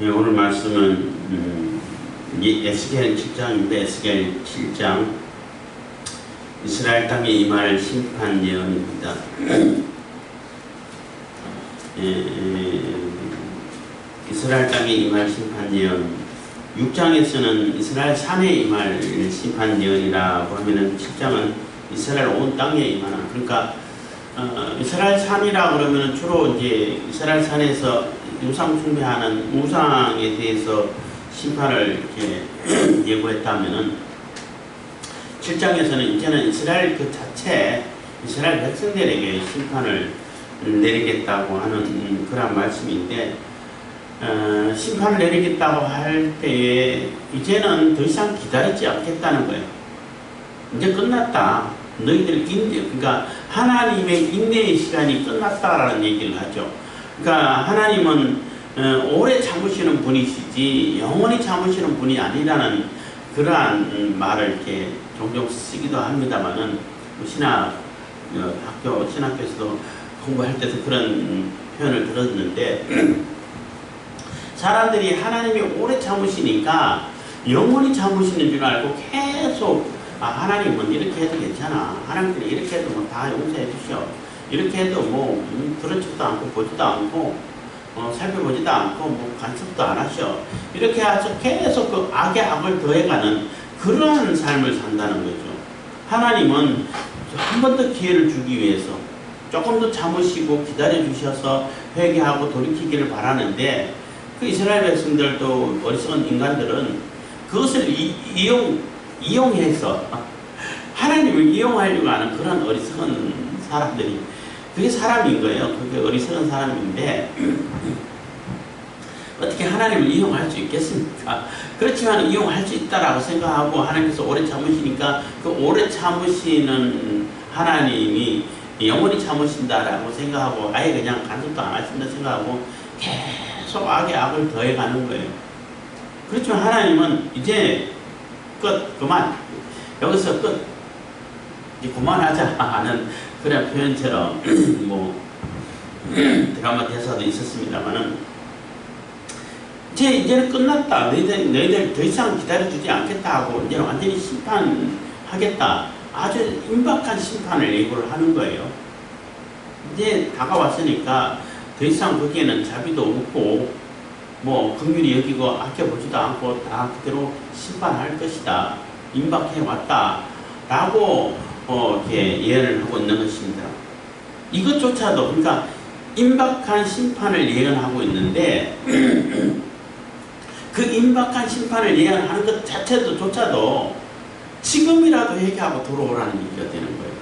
네, 오늘 말씀은 에스겔 7장인데 에스겔 7장 이스라엘 땅에 임할 심판 예언입니다. 이스라엘 땅에 임할 심판 예언 6장에서는 이스라엘 산에 임할 심판 예언이라고 하면은 7장은 이스라엘 온 땅에 임하는, 그러니까 이스라엘 산이라 그러면은 주로 이제 이스라엘 산에서 우상 숭배하는 우상에 대해서 심판을 이렇게 예고했다면은 7장에서는 이제는 이스라엘 그 자체 이스라엘 백성들에게 심판을 내리겠다고 하는 그런 말씀인데, 심판을 내리겠다고 할 때에 이제는 더 이상 기다리지 않겠다는 거예요. 이제 끝났다. 너희들 인내, 그러니까 하나님의 인내의 시간이 끝났다라는 얘기를 하죠. 그러니까 하나님은 오래 참으시는 분이시지 영원히 참으시는 분이 아니라는 그러한 말을 이렇게 종종 쓰기도 합니다만은 신학교에서도 공부할 때도 그런 표현을 들었는데, 사람들이 하나님이 오래 참으시니까 영원히 참으시는 줄 알고 계속 하나님은 이렇게 해도 괜찮아, 하나님들이 이렇게 해도 뭐 다 용서해 주셔, 이렇게 해도 뭐 들어주지도 않고 보지도 않고 살펴보지도 않고 뭐 간섭도 안 하셔, 이렇게 해서 계속 그 악에 악을 더해가는 그러한 삶을 산다는 거죠. 하나님은 한 번 더 기회를 주기 위해서 조금 더 참으시고 기다려 주셔서 회개하고 돌이키기를 바라는데, 그 이스라엘 백성들도 어리석은 인간들은 그것을 이용해서 하나님을 이용하려고 하는 그런 어리석은 사람들이, 그게 사람인 거예요. 그게 어리석은 사람인데 어떻게 하나님을 이용할 수 있겠습니까? 그렇지만 이용할 수 있다라고 생각하고 하나님께서 오래 참으시니까 그 오래 참으시는 하나님이 영원히 참으신다라고 생각하고 아예 그냥 간섭도 안 하신다 생각하고 계속 악에 악을 더해가는 거예요. 그렇지만 하나님은 이제 그만, 여기서 이제 그만하자 하는 그런 표현처럼 뭐 드라마 대사도 있었습니다만은 이제는 끝났다, 너희들 더 이상 기다려주지 않겠다 하고 이제는 완전히 심판하겠다, 아주 임박한 심판을 예고를 하는 거예요. 이제 다가왔으니까 더 이상 거기에는 자비도 없고 뭐 긍휼히 여기고 아껴보지도 않고 다 그대로 심판할 것이다, 임박해 왔다 라고 이렇게 예언을 하고 있는 것입니다. 이것조차도, 그러니까 임박한 심판을 예언하고 있는데 그 임박한 심판을 예언하는 것 자체조차도 지금이라도 회개하고 돌아오라는 얘기가 되는 거예요.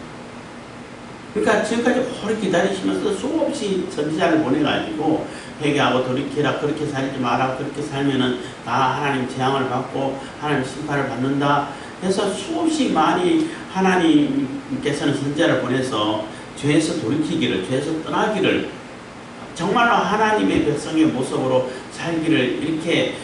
그러니까 지금까지 오래 기다리시면서 수없이 선지자를 보내가지고 회개하고 돌이키라, 그렇게 살지 마라, 그렇게 살면은 다 하나님 재앙을 받고 하나님 심판을 받는다 해서 수없이 많이 하나님께서는 선지자를 보내서 죄에서 돌이키기를, 죄에서 떠나기를, 정말로 하나님의 백성의 모습으로 살기를 이렇게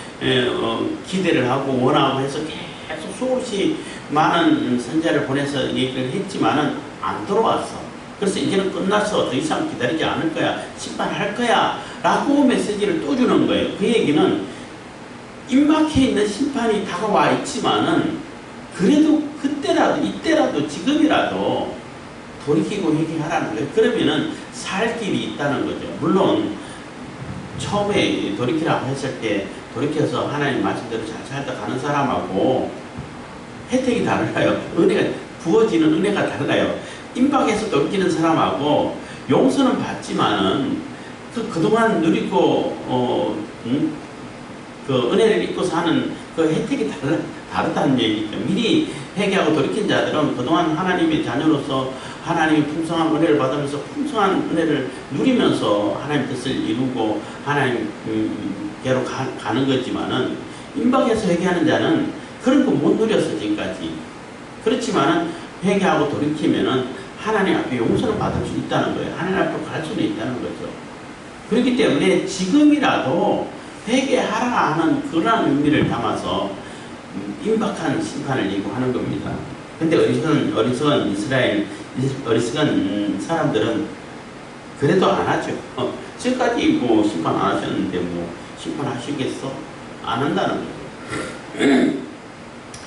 기대를 하고 원하고 해서 계속 수없이 많은 선지자를 보내서 얘기를 했지만은 안 들어왔어. 그래서 이제는 끝났어, 더 이상 기다리지 않을 거야, 심판할 거야 라고 메시지를 또 주는 거예요. 그 얘기는 임박해 있는 심판이 다가와 있지만은 그래도 그때라도 이때라도 지금이라도 돌이키고 회개하라는 거예요. 그러면은 살 길이 있다는 거죠. 물론 처음에 돌이키라고 했을 때 돌이켜서 하나님 말씀대로 잘 살다 가는 사람하고 혜택이 달라요. 은혜가 부어지는 은혜가 달라요. 임박해서 돌이키는 사람하고 용서는 받지만은 그동안 누리고 그 은혜를 입고 사는 그 혜택이 다르다는 얘기죠. 미리 회개하고 돌이킨 자들은 그동안 하나님의 자녀로서 하나님의 풍성한 은혜를 받으면서 풍성한 은혜를 누리면서 하나님 뜻을 이루고 하나님께로 가는 거지만은 임박해서 회개하는 자는 그런 거 못 누렸어 지금까지. 그렇지만은 회개하고 돌이키면은 하나님 앞에 용서를 받을 수 있다는 거예요. 하나님 앞으로 갈 수는 있다는 거죠. 그렇기 때문에 지금이라도 회개하라 하는 그런 의미를 담아서 임박한 심판을 예고하는 겁니다. 근데 어리석은 이스라엘, 어리석은 사람들은 그래도 안 하죠. 지금까지 뭐 심판 안 하셨는데 뭐 심판하시겠어? 안 한다는 거예요.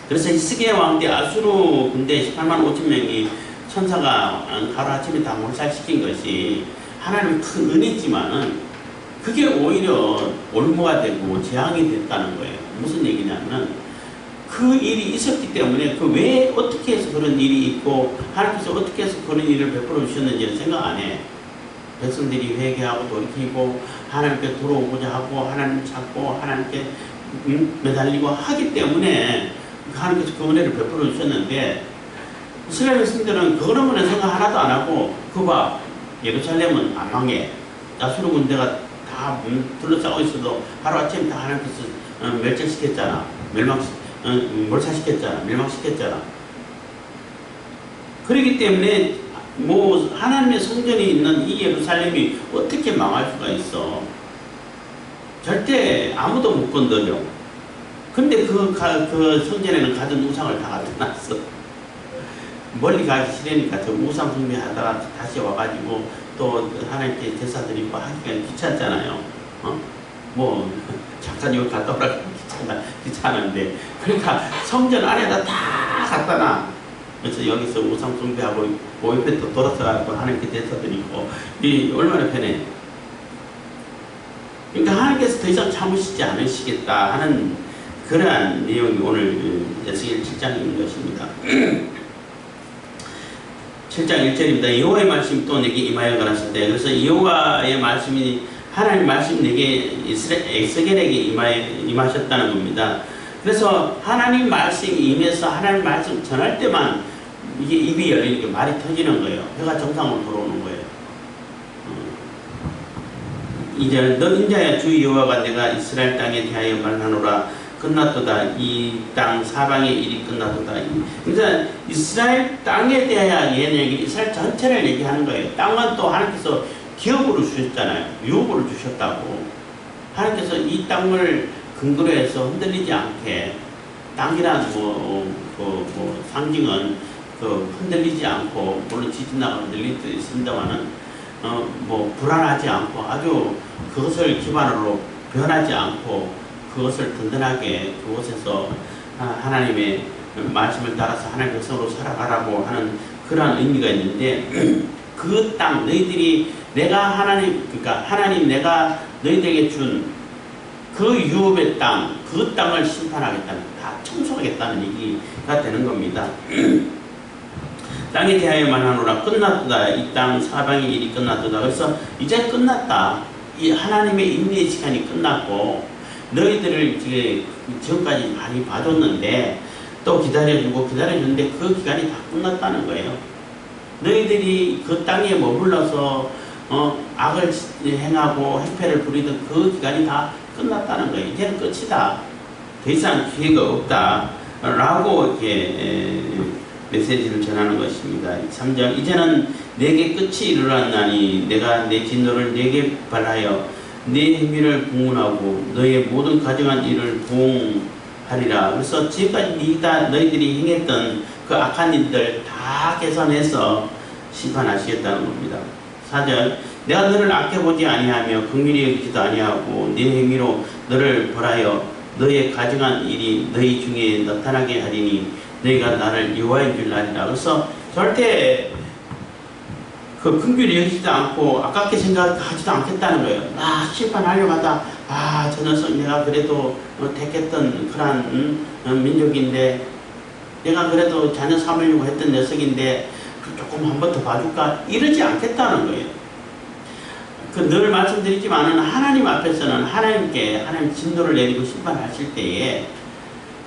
그래서 히스기야 왕 때 아수르 군대 18만 5천 명이 천사가 하루아침에 다 몰살시킨 것이 하나님의 큰 은혜지만은 그게 오히려 올무가 되고 재앙이 됐다는 거예요. 무슨 얘기냐면 그 일이 있었기 때문에 그 왜 어떻게 해서 그런 일이 있고 하나님께서 어떻게 해서 그런 일을 베풀어 주셨는지는 생각 안 해. 백성들이 회개하고 돌이키고 하나님께 돌아오고자 하고 하나님 찾고 하나님께 매달리고 하기 때문에 하나님께서 그 은혜를 베풀어 주셨는데 이스라엘 백성들은 그런 거는 생각 하나도 안 하고 그봐 예루살렘은 안 망해. 아수르 군대가 다 둘러싸고 있어도 하루아침에 다 하나님께서 멸절시켰잖아. 몰살시켰잖아. 멸망시켰잖아. 그렇기 때문에 뭐 하나님의 성전이 있는 이 예루살렘이 어떻게 망할 수가 있어. 절대 아무도 못 건드려. 근데 그 성전에는 가진 우상을 다 갖다 놨어. 멀리 가기 싫으니까 저 우상 숭배하다가 다시 와가지고 또 하나님께 제사 드리고 하기가 귀찮잖아요. 뭐 잠깐 여기 갔다 오라고 귀찮은데 그러니까 성전 안에다 다 갖다 놔. 그래서 여기서 우상 숭배하고 모임에 또 돌아서가지고 하나님께 제사 드리고 이 얼마나 편해. 그러니까 하나님께서 더 이상 참으시지 않으시겠다 하는 그러한 내용이 오늘 에스겔 7장인 것입니다. 7장 1절입니다. 여호와의 말씀이 또 내게 임하여 가라사대. 그래서 여호와의 말씀이 하나님 말씀이 내게 에스겔에게 임하셨다는 겁니다. 그래서 하나님 말씀이 임해서 하나님 말씀 전할 때만 이게 입이 열리니까 말이 터지는 거예요. 회가 정상으로 돌아오는 거예요. 이제 너 인자야 주 여호와가 내가 이스라엘 땅에 대하여 말하노라. 끝났도다. 이 땅 사방의 일이 끝났도다. 그래서 이스라엘 땅에 대하여 얘는 이스라엘 전체를 얘기하는 거예요. 땅은 또 하나님께서 기업으로 주셨잖아요. 유업으로 주셨다고. 하나님께서 이 땅을 근거로 해서 흔들리지 않게 땅이란 상징은 흔들리지 않고 물론 지진 나가 흔들릴 수 있습니다만은 불안하지 않고 아주 그것을 기반으로 변하지 않고 그것을 든든하게 그곳에서 하나님의 말씀을 따라서 하나님의 백성으로 살아가라고 하는 그러한 의미가 있는데 그 땅 너희들이 그러니까 하나님 내가 너희들에게 준 그 유업의 땅, 그 땅을 심판하겠다는, 다 청소하겠다는 얘기가 되는 겁니다. 땅에 대하여 말하노라. 끝났다. 이 땅 사방의 일이 끝났다. 그래서 이제 끝났다. 이 하나님의 인내의 시간이 끝났고 너희들을 이제 지금까지 많이 봐줬는데 또 기다려주는데 그 기간이 다 끝났다는 거예요. 너희들이 그 땅에 머물러서 악을 행하고 행패를 부리던 그 기간이 다 끝났다는 거예요. 이제는 끝이다. 더 이상 기회가 없다. 라고 이렇게 메시지를 전하는 것입니다. 3절 이제는 내게 끝이 이르렀나니 내가 내 진노를 내게 발하여 네 행위를 봉헌하고 너의 모든 가정한 일을 부응하리라. 그래서 지금까지 너희들이 행했던 그 악한 일들 다 개선해서 심판하시겠다는 겁니다. 4절 내가 너를 아껴보지 아니하며 긍휼히 여기지도 아니하고 네 행위로 너를 벌하여 너의 가정한 일이 너희 중에 나타나게 하리니 너희가 나를 여호와인 줄 아리라. 그래서 절대 그 긍휼히 여기지도 않고 아깝게 생각하지도 않겠다는 거예요. 심판하려고 하다 저 녀석 내가 그래도 택했던 그런 민족인데 내가 그래도 자녀 삼으려고 했던 녀석인데 조금 한 번 더 봐줄까? 이러지 않겠다는 거예요. 늘 말씀드리지만은 하나님 앞에서는 하나님 진노를 내리고 심판하실 때에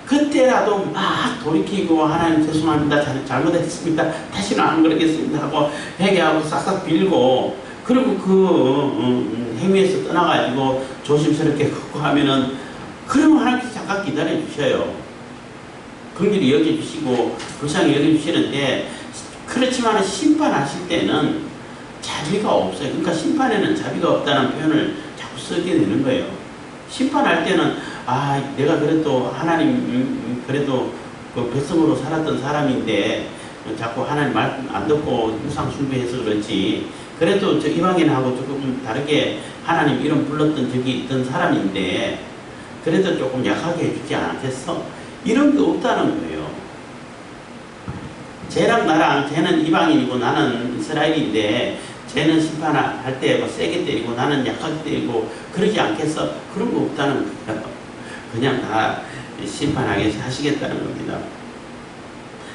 그때라도 막 돌이키고 하나님 죄송합니다. 잘못했습니다. 다시는 안 그러겠습니다 하고 회개하고 싹싹 빌고 그리고 그 행위에서 떠나가지고 조심스럽게 걷고 하면은 그러면 하나님께서 잠깐 기다려 주셔요. 긍휼히 여겨주시고 불쌍히 여겨주시는데 그렇지만 심판하실 때는 자비가 없어요. 그러니까 심판에는 자비가 없다는 표현을 자꾸 쓰게 되는 거예요. 심판할 때는 내가 그래도 하나님 그래도 그 백성으로 살았던 사람인데 자꾸 하나님 말 안 듣고 우상 숭배해서 그렇지 그래도 저 이방인하고 조금 다르게 하나님 이름 불렀던 적이 있던 사람인데 그래도 조금 약하게 해주지 않겠어? 이런 게 없다는 거예요. 쟤랑 나랑 쟤는 이방인이고 나는 이스라엘인데 쟤는 심판할 때 뭐 세게 때리고 나는 약하게 때리고 그러지 않겠어? 그런 거 없다는 거예요. 그냥 다 심판하게 하시겠다는 겁니다.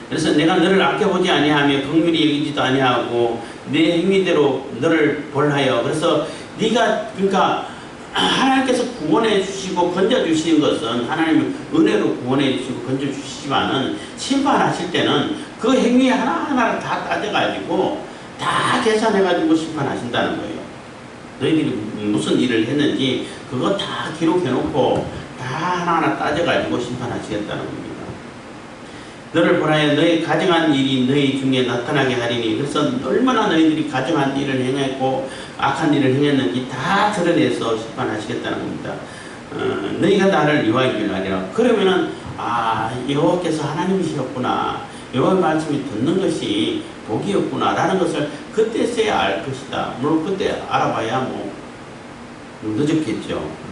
그래서 내가 너를 아껴보지 아니하며 긍휼히 여기지도 아니하고 내 행위대로 너를 벌하여. 그래서 네가 그러니까 하나님께서 구원해 주시고 건져 주시는 것은 하나님은 은혜로 구원해 주시고 건져 주시지만은 심판하실 때는 그 행위 하나하나를 다 따져가지고 다 계산해가지고 심판하신다는 거예요. 너희들이 무슨 일을 했는지 그거 다 기록해놓고 다 하나하나 따져가지고 심판하시겠다는 겁니다. 너를 보라여 너희 가정한 일이 너희 중에 나타나게 하리니. 그래서 얼마나 너희들이 가정한 일을 행했고 악한 일을 행했는지 다 드러내서 심판하시겠다는 겁니다. 너희가 나를 여호와인 줄 알리라. 그러면은 여호와께서 하나님이시었구나, 여호와의 말씀이 듣는 것이 복이었구나 라는 것을 그때서야 알 것이다. 물론 그때 알아봐야 뭐 늦었겠죠.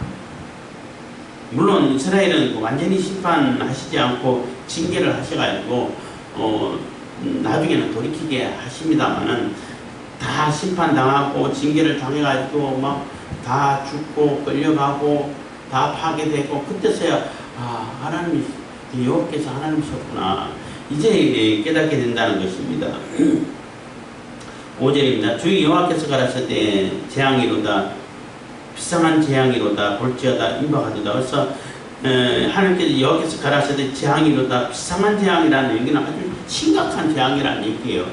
물론 이스라엘은 완전히 심판하시지 않고 징계를 하셔가지고 나중에는 돌이키게 하십니다만은 다 심판당하고 징계를 당해가지고 막 다 죽고 끌려가고 다 파괴되고 그때서야 하나님이 여호와께서 하나님이셨구나 이제 깨닫게 된다는 것입니다. 5절입니다. 주 여호와께서 가라사대 재앙이로다 비상한 재앙이로다 볼지어다 임박하도다. 그래서 하나님께서 여호와께서 가라사대 재앙이로다 비상한 재앙이라는 얘기는 아주 심각한 재앙이라는 얘기예요.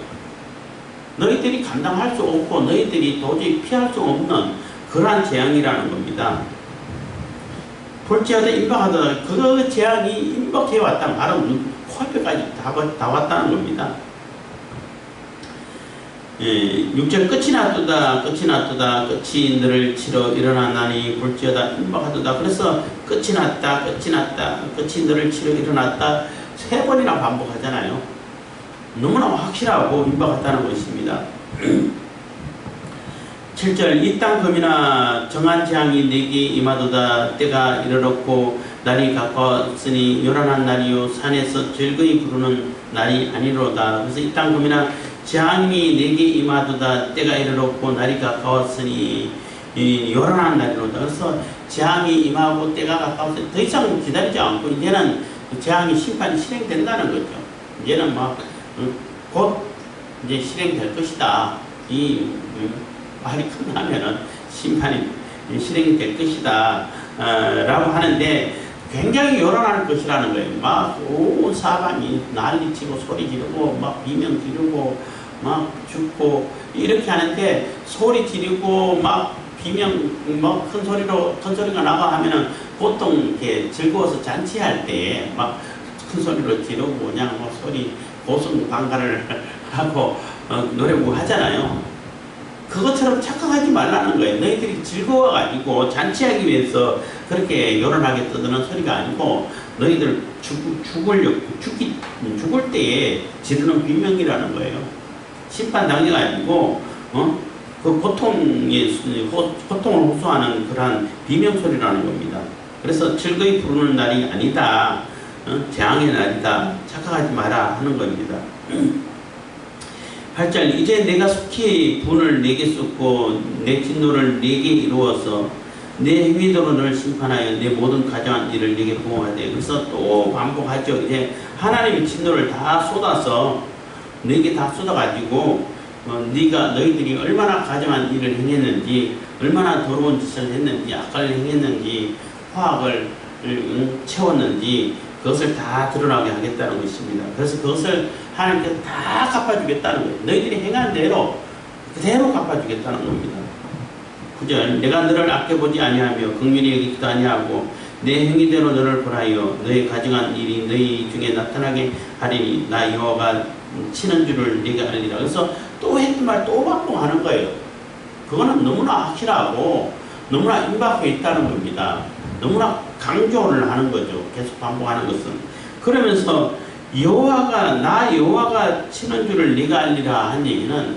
너희들이 감당할 수 없고 너희들이 도저히 피할 수 없는 그러한 재앙이라는 겁니다. 볼지어다 임박하도다. 그 재앙이 임박해왔다. 바로 코앞에까지 다 왔다는 겁니다. 6절 끝이 났도다 끝이 났도다 끝이 너를 치러 일어나나니 볼지어다 임박하도다. 그래서 끝이 났다 끝이 났다 끝이 너를 치러 일어났다 3번이나 반복하잖아요. 너무나 확실하고 임박했다는 것입니다. 7절 이 땅 검이나 정한 재앙이 내게 임하도다. 때가 이르렀고 날이 가까웠으니 요란한 날이요 산에서 즐거이 부르는 날이 아니로다. 그래서 이 땅 검이나 재앙이 내게 임하도다. 때가 이르렀고 날이 가까웠으니 요란한 날이로다. 그래서 재앙이 임하고 때가 가까웠으니 더 이상 기다리지 않고 이제는 재앙이 심판이 실행된다는 거죠. 이제는 막 곧 이제 실행될 것이다. 이 말이 끝나면은 심판이 실행이 될 것이다 라고 하는데 굉장히 요란할 것이라는 거예요. 막 온 사방이 난리치고 소리 지르고 막 비명 지르고 막 죽고 이렇게 하는데 소리 지르고 막 비명 뭐 큰 소리가 나가 하면은 보통 이렇게 즐거워서 잔치할 때 막 큰 소리로 지르고 그냥 뭐 소리 고성방가를 하고 노래고 하잖아요. 그것처럼 착각하지 말라는 거예요. 너희들이 즐거워가지고 잔치하기 위해서 그렇게 요란하게 떠드는 소리가 아니고 너희들 죽을 때에 지르는 비명이라는 거예요. 심판 당해가지고 그 고통을 호소하는 그러한 비명 소리라는 겁니다. 그래서 즐거이 부르는 날이 아니다. 재앙의 날이다. 착각하지 마라 하는 겁니다. 8절 이제 내가 속히 분을 내게 쏟고 내 진노를 내게 이루어서 내 행위대로 너를 심판하여 내 모든 가정한 일을 내게 보호하되. 그래서 또 반복하죠. 이제 하나님의 진노를 다 쏟아서 내게 다 쏟아가지고 너희들이 얼마나 가정한 일을 행했는지 얼마나 더러운 짓을 했는지 악을 행했는지 화학을 채웠는지 그것을 다 드러나게 하겠다는 것입니다. 그래서 그것을 하나님께서 다 갚아주겠다는 거예요. 너희들이 행한 대로 그대로 갚아주겠다는 겁니다. 9절 내가 너를 아껴보지 아니하며 긍휼히 여기지도 아니하고 내 행위대로 너를 벌하여 너희 가정한 일이 너희 중에 나타나게 하리니 나 여호와가 치는 줄을 네가 알리라. 그래서 또 했던 말 또 반복하는 거예요. 그거는 너무나 확실하고 너무나 임박해 있다는 겁니다. 너무나 강조를 하는 거죠. 계속 반복하는 것은. 그러면서 나 여호와가 치는 줄을 네가 알리라 한 얘기는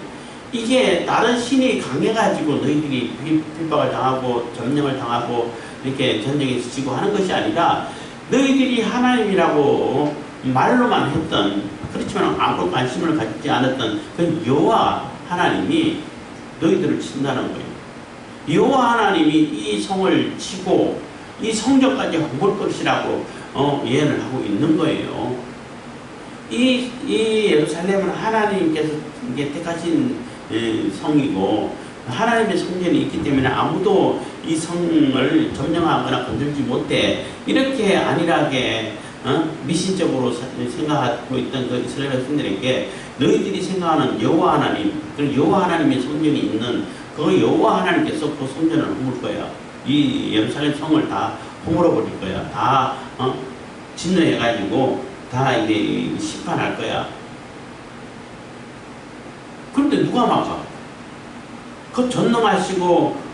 이게 다른 신이 강해가지고 너희들이 핍박을 당하고 점령을 당하고 이렇게 전쟁에서 지고 하는 것이 아니라 너희들이 하나님이라고 말로만 했던, 그렇지만 아무런 관심을 가지지 않았던 그 여호와 하나님이 너희들을 친다는 거예요. 여호와 하나님이 이 성을 치고 이 성전까지 헐 것이라고 예언을 하고 있는 거예요. 이 예루살렘은 하나님께서 이게 택하신 성이고 하나님의 성전이 있기 때문에 아무도 이 성을 점령하거나 건들지 못해. 이렇게 안일하게 미신적으로 생각하고 있던 그 이스라엘 백성들에게 너희들이 생각하는 여호와 하나님, 그 여호와 하나님의 성전이 있는 그 여호와 하나님께서 그 성전을 허물 거야. 이 예루살렘 성을 다 허물어 버릴 거야. 다 진노해가지고 다 이제 심판할 거야. 그런데 누가 막아? 그 전능하시고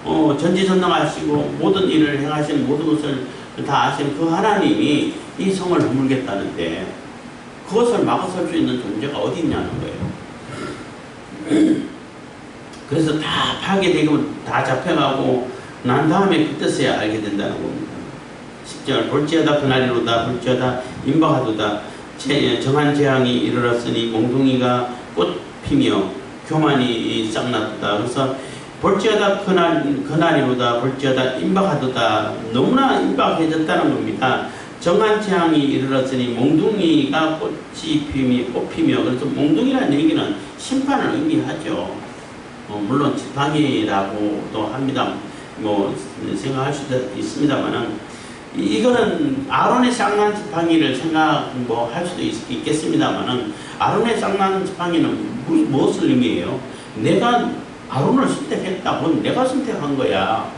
전지전능하시고 모든 일을 행하시는, 모든 것을 다 아시는 그 하나님이 이 성을 허물겠다는데 그것을 막아설 수 있는 존재가 어디 있냐는 거예요. 그래서 다 파괴되고 다 잡혀가고 난 다음에 그때서야 알게 된다는 겁니다. 10절 볼지어다 그날이로다 볼지어다 임박하도다 정한 재앙이 이르렀으니 몽둥이가 꽃피며 교만이 싹났다. 그래서 볼지어다 그날이로다 볼지어다 임박하도다. 너무나 임박해졌다는 겁니다. 정한 재앙이 이르렀으니 몽둥이가 꽃피며 그래서 몽둥이라는 얘기는 심판을 의미하죠. 물론 지팡이라고도 합니다. 뭐 생각할 수도 있습니다만은 이거는 아론의 쌍난 지팡이를 할 수도 있겠습니다만은 아론의 쌍난 지팡이는 무엇을 의미해요? 내가 아론을 선택했다. 그건 내가 선택한 거야.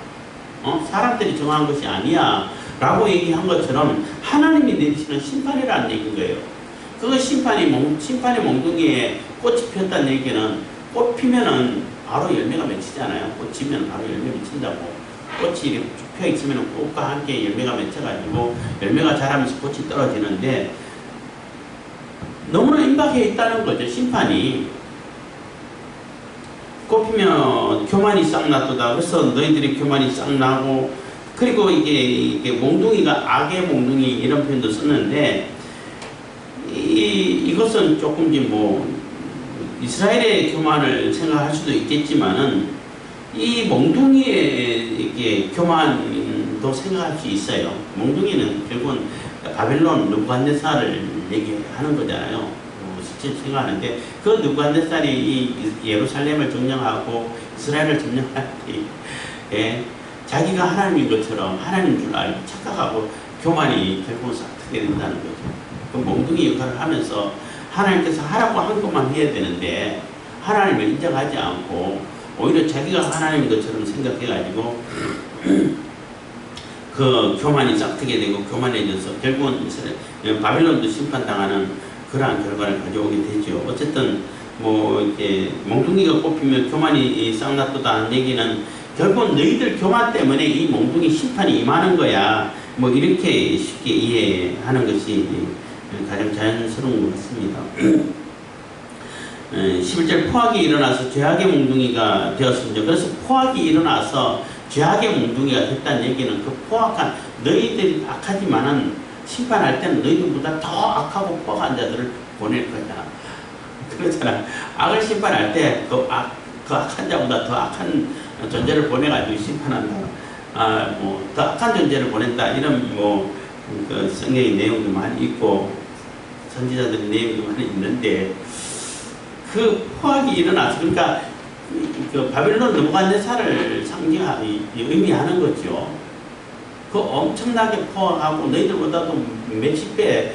사람들이 정한 것이 아니야. 라고 얘기한 것처럼 하나님이 내리시는 심판이라는 얘기인 거예요. 그 심판의 몽둥이에 꽃이 폈다는 얘기는 꽃 피면은 바로 열매가 맺히잖아요. 꽃 지면 바로 열매 맺힌다고. 꽃이 이렇게 쭉 펴 있으면 꽃과 함께 열매가 맺혀가지고 열매가 자라면서 꽃이 떨어지는데 너무나 임박해 있다는 거죠. 심판이. 꽃 피면 교만이 싹 나도다. 그래서 너희들이 교만이 싹 나고, 그리고 이게 몽둥이가 악의 몽둥이 이런 표현도 썼는데 이것은 조금 이스라엘의 교만을 생각할 수도 있겠지만은 이 몽둥이의 이게 교만도 생각할 수 있어요. 몽둥이는 결국은 바벨론 느부갓네살을 얘기하는 거잖아요. 실제 생각하는데 그 느부갓네살이 이 예루살렘을 점령하고 이스라엘을 점령할 때 자기가 하나님인 것처럼 하나님인 줄 알고 착각하고 교만이 결국은 싹트게 된다는 거죠. 그 몽둥이 역할을 하면서 하나님께서 하라고 한 것만 해야 되는데 하나님을 인정하지 않고 오히려 자기가 하나님인 것처럼 생각해가지고 그 교만이 싹트게 되고 교만해져서 결국은 바빌론도 심판당하는 그러한 결과를 가져오게 되죠. 어쨌든 이렇게 몽둥이가 꼽히면 교만이 싹났도다 하는 얘기는 결국 너희들 교만 때문에 이 몽둥이 심판이 임하는 거야. 이렇게 쉽게 이해하는 것이 가장 자연스러운 것 같습니다. 11절 포악이 일어나서 죄악의 몽둥이가 되었습니다. 그래서 포악이 일어나서 죄악의 몽둥이가 됐다는 얘기는 그 포악한 너희들이 악하지만은 심판할 때는 너희들보다 더 악하고 포악한 자들을 보낼 거잖아. 그렇잖아. 악을 심판할 때 그 악한 자보다 더 악한 존재를 보내가지고 심판한다. 더 악한 존재를 보낸다. 이런 그 성경의 내용도 많이 있고 선지자들의 내용도 많이 있는데 그 포악이 일어나서 그러니까 그 바벨론 느부갓네살을 의미하는 거죠. 그 엄청나게 포악하고 너희들보다도 몇십 배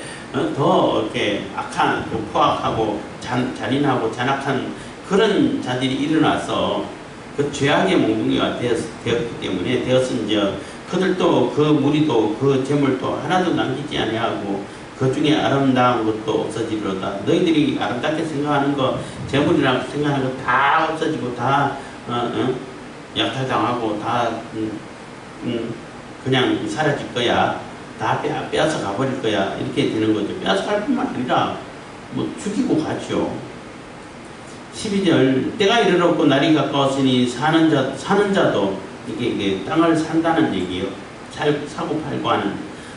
더 이렇게 악한 포악하고 잔인하고 잔악한 그런 자들이 일어나서 그 죄악의 몽둥이가 되었기 때문에 되었은즉 그들도 그 무리도 그 재물도 하나도 남기지 아니하고 그 중에 아름다운 것도 없어지리로다. 너희들이 아름답게 생각하는 거 재물이라고 생각하는 거 다 없어지고 다 약탈당하고 다 그냥 사라질 거야. 다 빼앗아 가버릴 거야. 이렇게 되는 거죠. 빼앗아 갈 뿐만 아니라 죽이고 가죠. 12절 때가 이르렀고 날이 가까웠으니 사는 자도 이게 땅을 산다는 얘기예요. 사고 팔고 하는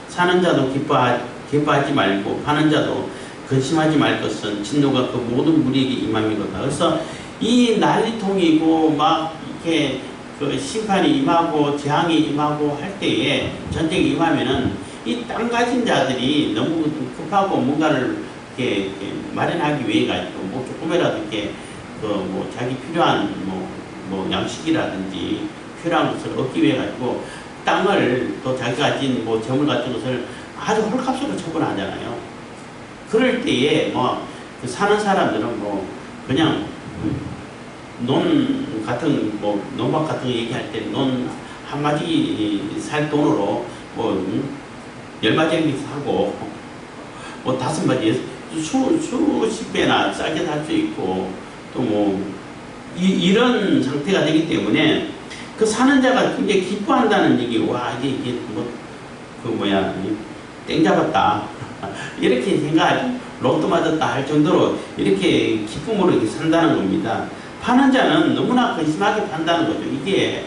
사는 자도 기뻐하지 말고 파는 자도 근심하지 말 것은 진노가 그 모든 무리에게 임함이로다. 그래서 이 난리통이고 막 이렇게 그 심판이 임하고 재앙이 임하고 할 때에 전쟁이 임하면은 이 땅 가진 자들이 너무 급하고 뭔가를 이렇게 마련하기 위해 가지고 뭐 조금이라도 이렇게 그 뭐 자기 필요한 뭐 양식이라든지 필요한 것을 얻기 위해 가지고 땅을 또 자기가 가진 뭐 재물 같은 것을 아주 헐값으로 처분하잖아요. 그럴 때에 그 사는 사람들은 뭐 그냥 논 같은 논밭 같은 거 얘기할 때 논 한 마디 살 돈으로 뭐 10마디 사고 뭐 5마디 수십 배나 싸게 살 수 있고 또 뭐 이런 상태가 되기 때문에 그 사는 자가 굉장히 기뻐한다는 얘기. 와 이게 땡 잡았다 이렇게 생각하지 로또 맞았다 할 정도로 이렇게 기쁨으로 이렇게 산다는 겁니다. 파는 자는 너무나 근심하게 판다는 거죠. 이게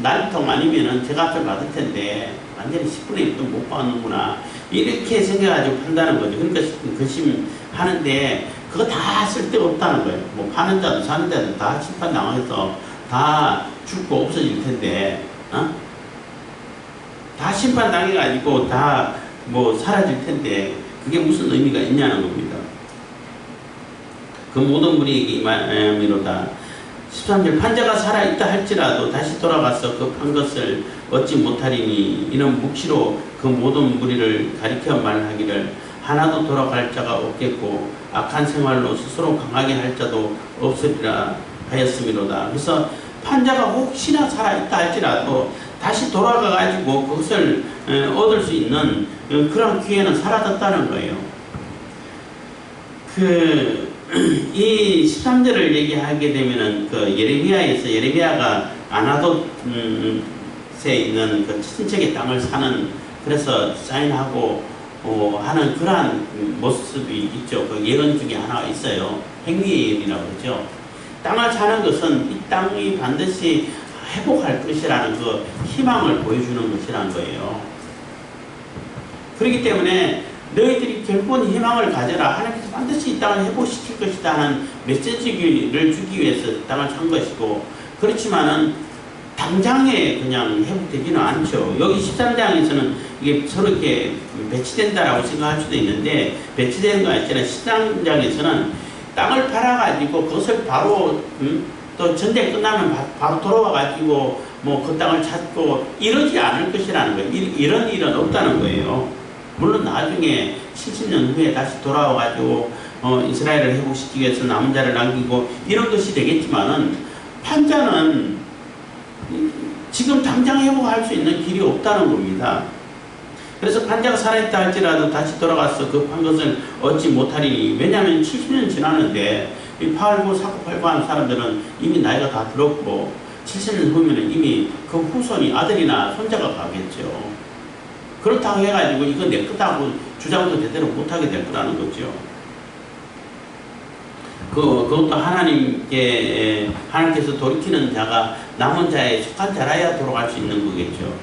난리통 아니면은 제가 앞에 받을 텐데 완전히 10분의 1도 못 받는구나 이렇게 생각하고 판다는 거죠. 그러니까 근심하는데 그거 다 쓸데없다는 거예요. 뭐 파는 자도 사는 자도 다 심판 당해서 다 죽고 없어질 텐데 다 심판 당해가지고 다 뭐 사라질 텐데 그게 무슨 의미가 있냐는 겁니다. 그 모든 무리에게 임함이로다. 13절 판자가 살아있다 할지라도 다시 돌아가서 그 판 것을 얻지 못하리니 이는 묵시로 그 모든 무리를 가리켜 말하기를 하나도 돌아갈 자가 없겠고 악한 생활로 스스로 강하게 할 자도 없으리라 하였음이로다. 그래서 판자가 혹시나 살아있다 할지라도 다시 돌아가 가지고 그것을 얻을 수 있는 그런 기회는 사라졌다는 거예요. 이 13절을 얘기하게 되면은 그 예레미야가 아나돗에 있는 그 친척의 땅을 사는 그래서 사인하고 하는 그러한 모습이 있죠. 그 예언 중에 하나가 있어요. 행위의 예언이라고 그러죠. 땅을 사는 것은 이 땅이 반드시 회복할 것이라는 그 희망을 보여주는 것이라는 거예요. 그렇기 때문에 너희들이 결국은 희망을 가져라. 하나님께서 반드시 이 땅을 회복시킬 것이다 하는 메시지를 주기 위해서 땅을 산 것이고 그렇지만은 당장에 그냥 회복되지는 않죠. 여기 13장에서는 이게 서로 이렇게 배치된다라고 생각할 수도 있는데 배치되는 거 아니라 13장에서는 땅을 팔아가지고 그것을 바로 또 전쟁 끝나면 바로 돌아와가지고 뭐 그 땅을 찾고 이러지 않을 것이라는 거예요. 이런 일은 없다는 거예요. 물론 나중에 70년 후에 다시 돌아와가지고 이스라엘을 회복시키기 위해서 남은 자를 남기고 이런 것이 되겠지만은 판자는 지금 당장 회복할 수 있는 길이 없다는 겁니다. 그래서 판자가 살아있다 할지라도 다시 돌아가서 그 판 것을 얻지 못하리니 왜냐하면 70년 지났는데 팔고 사고 팔고 하는 사람들은 이미 나이가 다 들었고 70년 후면은 이미 그 후손이 아들이나 손자가 가겠죠. 그렇다고 해가지고 이거 내 거다고 주장도 제대로 못하게 될 거라는 거죠. 그것도 하나님께서 돌이키는 자가 남은 자에 속한 자라야 돌아갈 수 있는 거겠죠.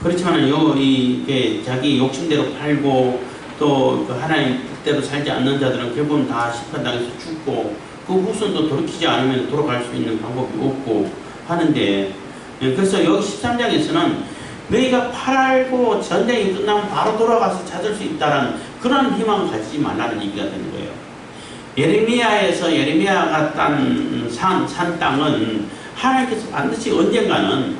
그렇지만 이게 자기 욕심대로 팔고 또 그 하나님 뜻대로 살지 않는 자들은 결국은 다 심판당해서 죽고 그 후손도 돌이키지 않으면 돌아갈 수 있는 방법이 없고 하는데 그래서 여기 13장에서는 너희가 팔고 전쟁이 끝나면 바로 돌아가서 찾을 수 있다는 그런 희망을 가지지 말라는 얘기가 되는 거예요. 예레미야가 산 땅은 하나님께서 반드시 언젠가는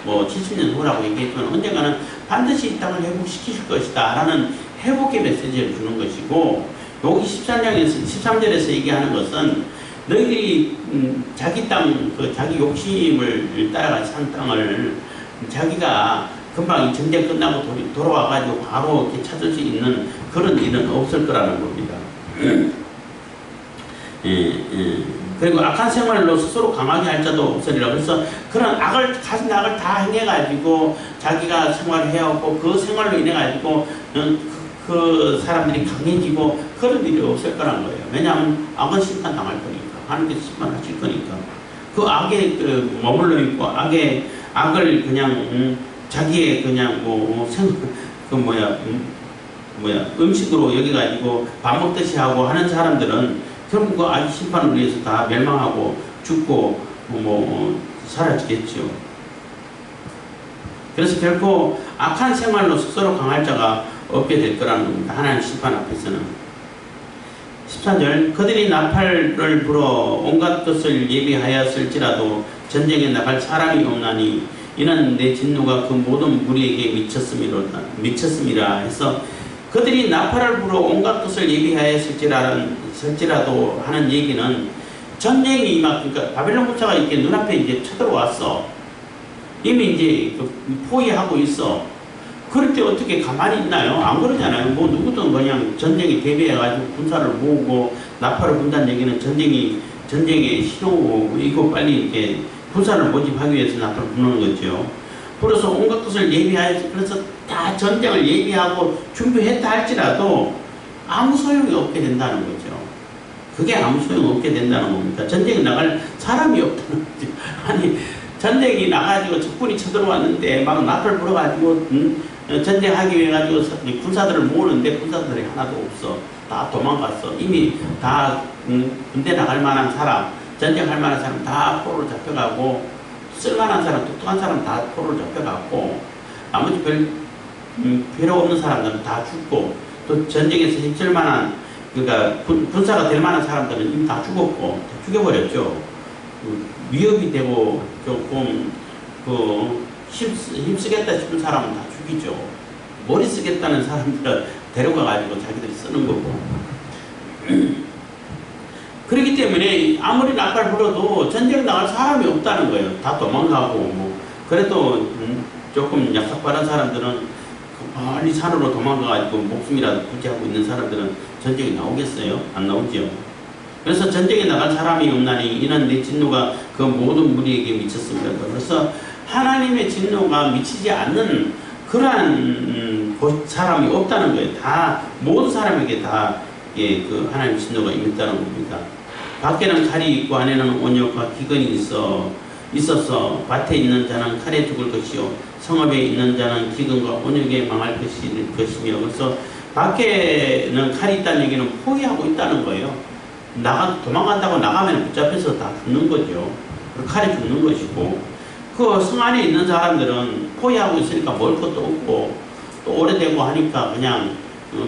뭐 70년 후라고 얘기했지만 언젠가는 반드시 이 땅을 회복시키실 것이다 라는 회복의 메시지를 주는 것이고 여기 13절에서 얘기하는 것은 너희들이 자기 땅, 자기 욕심을 따라가 산 땅을 자기가 금방 이 전쟁 끝나고 돌아와가지고 바로 이렇게 찾을 수 있는 그런 일은 없을 거라는 겁니다. 그리고 악한 생활로 스스로 강하게 할 자도 없으리라. 그래서 그런 가진 악을 다 행해가지고 자기가 생활을 해왔고 그 생활로 인해가지고 그 사람들이 강해지고 그런 일이 없을 거란 거예요. 왜냐하면 악은 심판 당할 거니까. 하나님께서 심판하실 거니까. 그 악에 머물러 있고 악을 그냥 자기의 그냥 음식으로 여기가지고 밥 먹듯이 하고 하는 사람들은 결국 그 악의 심판을 위해서 다 멸망하고 죽고 사라지겠죠. 그래서 결코 악한 생활로 스스로 강할 자가 없게 될 거라는 겁니다. 하나님 심판 앞에서는. 14절 그들이 나팔을 불어 온갖 것을 예비하였을지라도 전쟁에 나갈 사람이 없나니 이는 내 진노가 그 모든 무리에게 미쳤음이라 해서 그들이 나팔을 불어 온갖 것을 예비하였을지라도 하는 얘기는 전쟁이 그러니까 바벨론 군사가 이렇게 눈앞에 이제 쳐들어왔어. 이미 이제 포위하고 있어. 그럴 때 어떻게 가만히 있나요? 안 그러잖아요. 뭐 누구든 그냥 전쟁에 대비해가지고 군사를 모으고 나팔을 분다는 얘기는 전쟁의 신호이고 빨리 이렇게 군사를 모집하기 위해서 나팔을 부는 거죠. 그래서 온갖 것을 예비하여서 그래서 다 전쟁을 예비하고 준비했다 할지라도 아무 소용이 없게 된다는 거죠. 그게 아무 소용 없게 된다는 겁니다. 전쟁에 나갈 사람이 없다는 거죠. 아니 전쟁이 나가지고 적군이 쳐들어왔는데 막 나팔 불어가지고 전쟁하기 위해 가지고 군사들을 모으는데 군사들이 하나도 없어. 다 도망갔어. 이미 다 군대 나갈 만한 사람, 전쟁할 만한 사람 다 포로로 잡혀가고 쓸만한 사람, 똑똑한 사람 다 포로로 잡혀가고 나머지 필요 없는 사람들은 다 죽고 또 전쟁에서 힘쓸 만한 그러니까 군사가 될 만한 사람들은 이미 다 죽었고 다 죽여버렸죠. 위협이 되고 조금 힘쓰겠다 싶은 사람은 다 죽이죠. 머리 쓰겠다는 사람들은 데려가가지고 자기들이 쓰는 거고. 그렇기 때문에 아무리 나팔 불어도 전쟁 나갈 사람이 없다는 거예요. 다 도망가고 그래도 조금 약삭빠른 사람들은 빨리 산으로 도망가가지고 목숨이라도 구제하고 있는 사람들은 전쟁이 나오겠어요? 안 나오죠. 그래서 전쟁에 나갈 사람이 없나니 이는 내 진노가 그 모든 무리에게 미쳤습니다. 그래서 하나님의 진노가 미치지 않는 그러한 사람이 없다는 거예요. 다 모든 사람에게 다 그 하나님의 진노가 임했다는 겁니다. 밖에는 칼이 있고 안에는 온역과 기근이 있어서 밭에 있는 자는 칼에 죽을 것이요 성읍에 있는 자는 기근과 온역에 망할 것이며 그래서 밖에는 칼이 있다는 얘기는 포기하고 있다는 거예요. 도망간다고 나가면 붙잡혀서 다 죽는 거죠. 칼에 죽는 것이고 그 성 안에 있는 사람들은 포위하고 있으니까 먹을 것도 없고 또 오래되고 하니까 그냥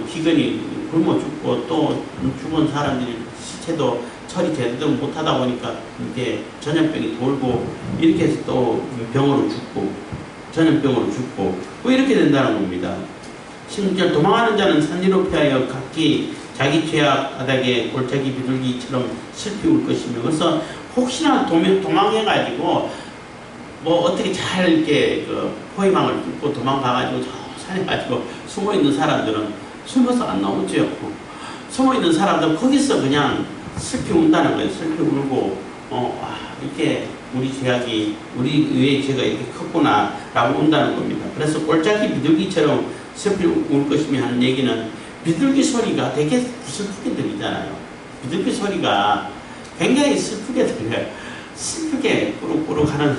기근이 굶어 죽고 또 죽은 사람들이 시체도 처리 제대로 못하다 보니까 이제 전염병이 돌고 이렇게 해서 또 병으로 죽고 전염병으로 죽고 뭐 이렇게 된다는 겁니다. 심지어 도망하는 자는 산 위로 피하여 각기 자기 죄악 바닥에 골짜기 비둘기처럼 슬피 울 것이며 그래서 혹시나 도망해가지고 어떻게 잘 이렇게 포위망을 뚫고 도망가가지고 저 산에 가지고 숨어있는 사람들은 숨어서 안 나오죠. 숨어있는 사람들은 거기서 그냥 슬피 운다는 거예요. 슬피 울고 이렇게 우리 죄악이 우리 의의 죄가 이렇게 컸구나 라고 운다는 겁니다. 그래서 골짜기 비둘기처럼 슬피 울 것이며 하는 얘기는 비둘기 소리가 되게 슬프게 들리잖아요. 비둘기 소리가 굉장히 슬프게 들려요. 슬프게 꾸룩꾸룩 하는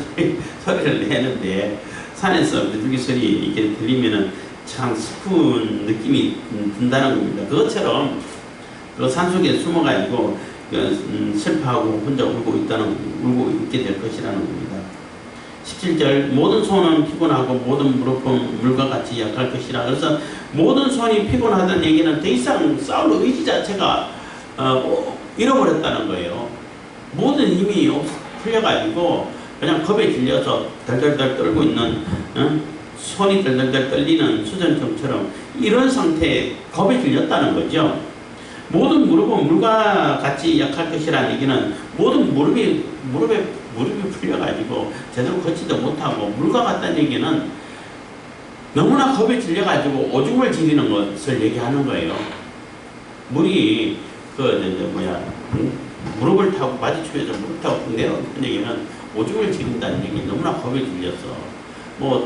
소리를 내는데 산에서 비둘기 소리 이렇게 들리면은 참 슬픈 느낌이 든다는 겁니다. 그것처럼 그 산속에 숨어가지고 슬퍼하고 혼자 울고 있게 될 것이라는 겁니다. 17절 모든 손은 피곤하고 모든 무릎은 물과 같이 약할 것이라. 그래서 모든 손이 피곤하다는 얘기는 더 이상 싸울 의지 자체가 잃어버렸다는 거예요. 모든 힘이 풀려가지고 그냥 겁에 질려서 덜덜덜 떨고 있는 손이 덜덜덜 떨리는 수전증처럼 이런 상태에 겁에 질렸다는 거죠. 모든 무릎은 물과 같이 약할 것이라는 얘기는 모든 무릎이 풀려가지고 제대로 걷지도 못하고 물과 같다는 얘기는 너무나 겁에 질려가지고 오줌을 지리는 것을 얘기하는 거예요. 물이 무릎을 타고 바지춤에서 무릎 타고 내려오는 얘기는 오줌을 지린다는 얘기. 너무나 겁에 질려서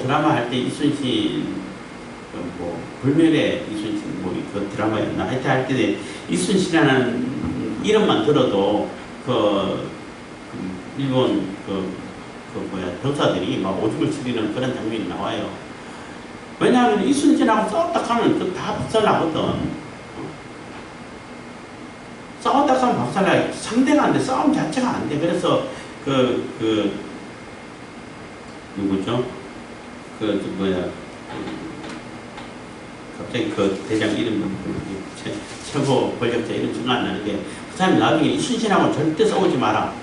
드라마 할 때 이순신 불멸의 이순신 그 드라마였나 하여튼 할 때 이순신이라는 이름만 들어도 일본 병사들이 막 오줌을 치리는 그런 장면이 나와요. 왜냐하면 이순신하고 싸웠다 하면 그 다 박살나거든. 싸웠다 하면 박살나. 상대가 안 돼. 싸움 자체가 안 돼. 그래서 누구죠? 갑자기 그 대장 이름, 최고 권력자 이름 생각 안 나는데, 그 사람이 나중에 이순신하고 절대 싸우지 마라.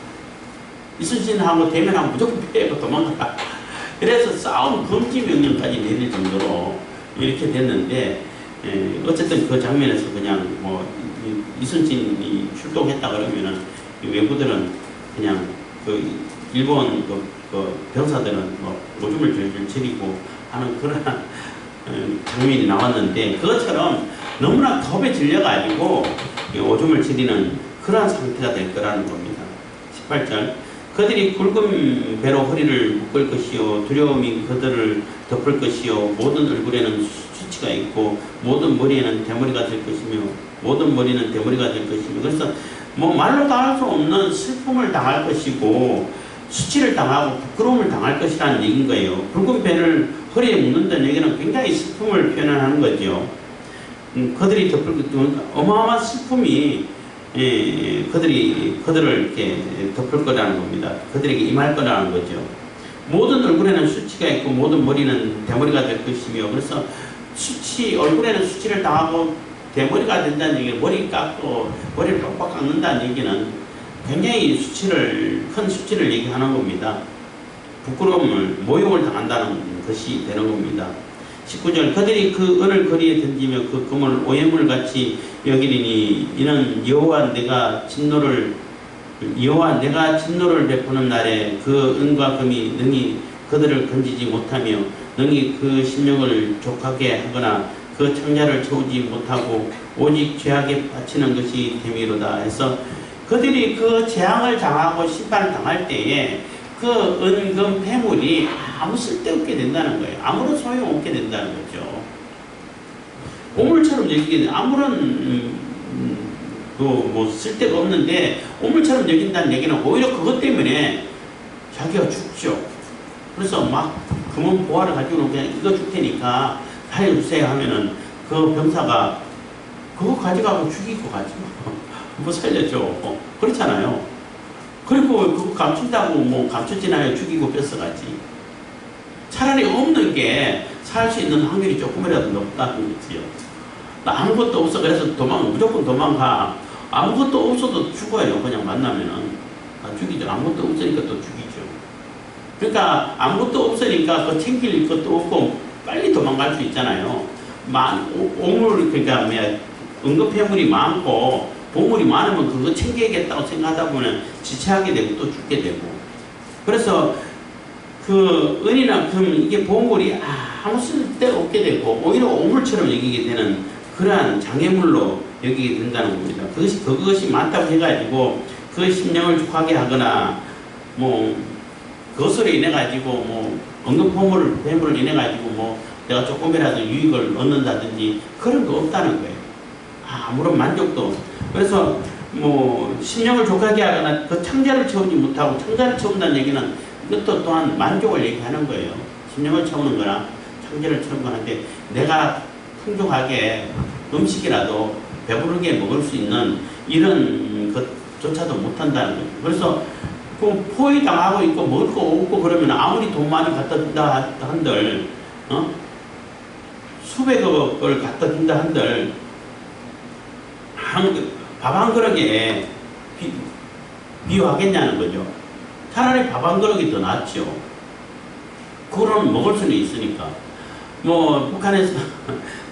이순신하고 대면하면 무조건 피해고 도망가라. 그래서 싸움 금지 명령까지 내릴 정도로 이렇게 됐는데, 어쨌든 그 장면에서 그냥 뭐, 이순신이 출동했다 그러면은, 외부들은 그냥 일본 병사들은 뭐 오줌을 줄줄 치리고 하는 그런 장면이 나왔는데, 그것처럼 너무나 겁에 질려가지고 오줌을 지리는 그러한 상태가 될 거라는 겁니다. 18절. 그들이 굵은 배로 허리를 묶을 것이요, 두려움이 그들을 덮을 것이요, 모든 얼굴에는 수치가 있고 모든 머리에는 대머리가 될 것이며 모든 머리는 대머리가 될 것이며, 그래서 뭐 말로 다 할 수 없는 슬픔을 당할 것이고 수치를 당하고 부끄러움을 당할 것이라는 얘기인 거예요. 굵은 배를 허리에 묶는다는 얘기는 굉장히 슬픔을 표현하는 거죠. 그들이 덮을 어마어마한 슬픔이 그들을 이렇게 덮을 거라는 겁니다. 그들에게 임할 거라는 거죠. 모든 얼굴에는 수치가 있고 모든 머리는 대머리가 될 것이며, 그래서 얼굴에는 수치를 당하고 대머리가 된다는 얘기는 머리 깎고 머리를 빡빡 깎는다는 얘기는 굉장히 큰 수치를 얘기하는 겁니다. 부끄러움을, 모욕을 당한다는 것이 되는 겁니다. 19절. 그들이 그 은을 거리에 던지며 그 금을 오해물 같이 여기리니 이는 여호와 내가 진노를 베푸는 날에 그 은과 금이 능히 그들을 건지지 못하며 능히 그 심령을 족하게 하거나 그 창자를 채우지 못하고 오직 죄악에 바치는 것이 됨이로다 해서, 그들이 그 재앙을 당하고 심판을 당할 때에 그 은금 폐물이 아무 쓸데없게 된다는 거예요. 아무런 소용없게 된다는 거죠. 오물처럼 여기게 아무런 뭐 쓸데가 없는데 오물처럼 여긴다는 얘기는 오히려 그것 때문에 자기가 죽죠. 그래서 막 금은 보화를 가지고는 그냥 이거 줄 테니까 살려주세요 하면은 그 병사가 그거 가져가고 죽이고 가지 뭐 살려줘. 그렇잖아요. 그리고 그거 감춘다고 뭐 감추지나요. 죽이고 뺏어가지. 차라리 없는 게 살 수 있는 확률이 조금이라도 높다는 거지요. 아무것도 없어. 그래서 무조건 도망가. 아무것도 없어도 죽어요. 그냥 만나면은. 죽이죠. 아무것도 없으니까 또 죽이죠. 그러니까 아무것도 없으니까 그 챙길 것도 없고 빨리 도망갈 수 있잖아요. 그러니까 응급폐물이 많고 보물이 많으면 그거 챙겨야겠다고 생각하다 보면 지체하게 되고 또 죽게 되고, 그래서 그 은이나 금 이게 보물이 아무 쓸데없게 되고 오히려 오물처럼 여기게 되는 그러한 장애물로 여기게 된다는 겁니다. 그것이 많다고 해가지고 그 심령을 족하게 하거나 뭐 그것으로 인해 가지고 뭐 응급폐물을 인해 가지고 뭐 내가 조금이라도 유익을 얻는다든지 그런 거 없다는 거예요. 아무런 만족도. 그래서 뭐 심령을 족하게 하거나 그 창자를 채우지 못하고, 창자를 채운다는 얘기는 이것도 또한 만족을 얘기하는 거예요. 심령을 채우는 거나 창자를 채우는 거는데 내가 풍족하게 음식이라도 배부르게 먹을 수 있는 이런 것조차도 못한다는 거예요. 그래서 그 포위당하고 있고 먹을 거 없고 그러면 아무리 돈 많이 갖다 준다 한들 수백억을 갖다 준다 한들 밥 한 그릇에 비유하겠냐는 거죠. 차라리 밥 한 그릇이 더 낫죠. 그거는 먹을 수는 있으니까. 뭐 북한에서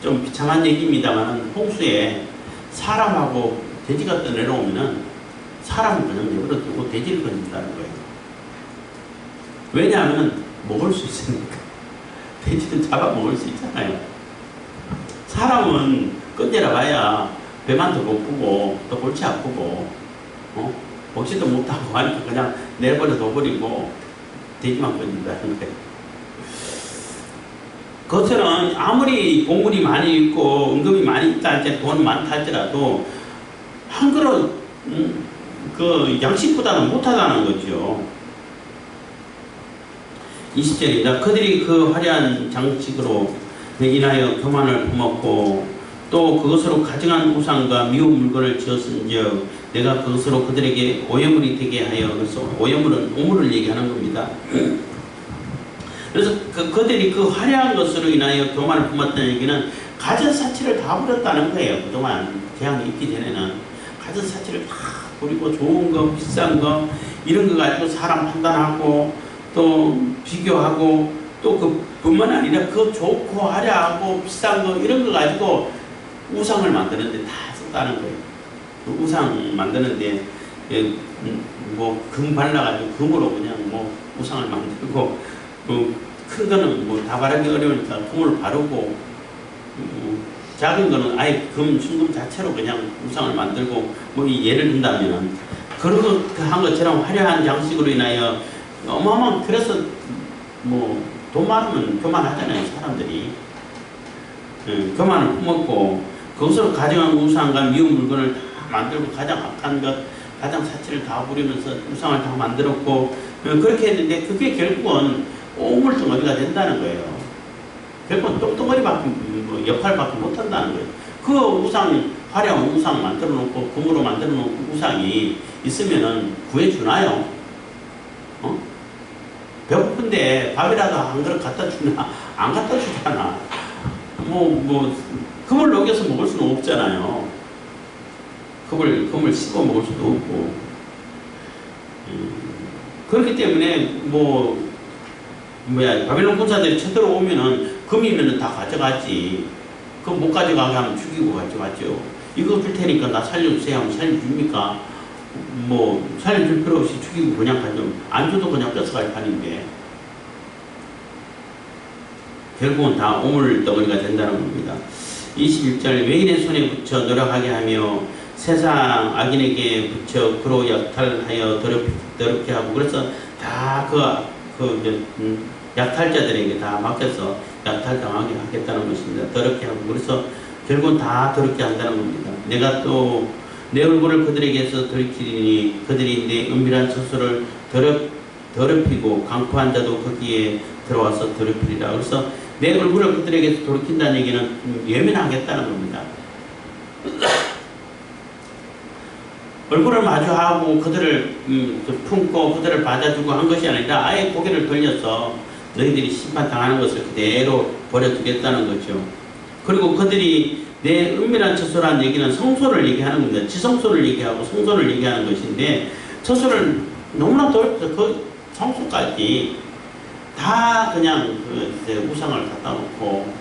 좀 비참한 얘기입니다만 홍수에 사람하고 돼지가 떠내려오면은 사람을 그냥 내버려두고 돼지를 건진다는 거예요. 왜냐하면 먹을 수 있으니까. 돼지는 잡아먹을 수 있잖아요. 사람은 건져라 봐야 배만 더 고프고 또 골치 아프고 먹지도 못하고 하니까 그냥 내버려 둬버리고 돼지만 건진다는 거예요. 그것처럼 아무리 보물이 많이 있고 은금이 많이 있다 할지 돈 많다 할지라도 한 그릇 그 양식보다는 못하다는 거죠. 20절입니다. 그들이 그 화려한 장식으로 인하여 교만을 품었고 또 그것으로 가증한 우상과 미운 물건을 지었은즉 내가 그것으로 그들에게 오염물이 되게 하여, 그래서 오염물은 오물을 얘기하는 겁니다. 그래서 그들이 그 화려한 것으로 인하여 교만을 품었다는 얘기는 가진 사치를 다 부렸다는 거예요. 그동안 재앙이 있기 전에는 가진 사치를 다 부리고 좋은 거, 비싼 거 이런 거 가지고 사람 판단하고 또 비교하고 또 그뿐만 아니라 그 좋고 화려하고 비싼 거 이런 거 가지고 우상을 만드는데 다 썼다는 거예요. 그 우상 만드는데 뭐 금 발라가지고 금으로 그냥 뭐 우상을 만들고 큰 거는 뭐 다 바르기 어려우니까 금을 바르고 작은 거는 아예 순금 자체로 그냥 우상을 만들고 뭐 예를 든다면 그런 한 것처럼 화려한 장식으로 인하여 어마어마한, 그래서 뭐 돈 많으면 교만하잖아요 사람들이. 교만을 품었고 그것으로 가정한 우상과 미운 물건을 다 만들고 가장 악한 것, 가장 사치를 다 부리면서 우상을 다 만들었고 그렇게 했는데 그게 결국은 오물덩어리가 된다는 거예요. 결국은 똥덩어리밖에 뭐 역할밖에 못한다는 거예요. 그 우상, 화려한 우상 만들어 놓고 금으로 만들어 놓고 우상이 있으면은 구해주나요? 배고픈데 밥이라도 한 그릇 갖다 주나? 안 갖다 주잖아. 금을 녹여서 먹을 수는 없잖아요. 금을 씹어 먹을 수도 없고. 그렇기 때문에 바벨론 군사들이 쳐들어오면은 금이면은 다 가져가지. 그거 못 가져가게 하면 죽이고 가져가죠. 이거 줄 테니까 나 살려주세요 하면 살려줍니까? 살려줄 필요 없이 죽이고 그냥 가져. 안 줘도 그냥 뺏어갈 판인데. 결국은 다 오물덩어리가 된다는 겁니다. 21절 외인의 손에 붙여 노력하게 하며 세상 악인에게 붙여 그로 약탈하여 더럽게 하고, 그래서 다 약탈자들에게 다 맡겨서 약탈당하게 하겠다는 것입니다. 더럽게 하고, 그래서 결국은 다 더럽게 한다는 겁니다. 내가 또 내 얼굴을 그들에게서 돌이키리니 그들이 내 은밀한 처소를 더럽히고 강포한 자도 거기에 들어와서 더럽히리라. 그래서 내 얼굴을 그들에게서 돌이킨다는 얘기는 예민하겠다는 겁니다. 얼굴을 마주하고 그들을 품고 그들을 받아주고 한 것이 아니라 아예 고개를 돌려서 너희들이 심판당하는 것을 그대로 버려두겠다는 거죠. 그리고 그들이 내 은밀한 처소라는 얘기는 성소를 얘기하는 겁니다. 지성소를 얘기하고 성소를 얘기하는 것인데, 처소를 너무나 더럽혀서 그 성소까지 다 그냥 우상을 갖다 놓고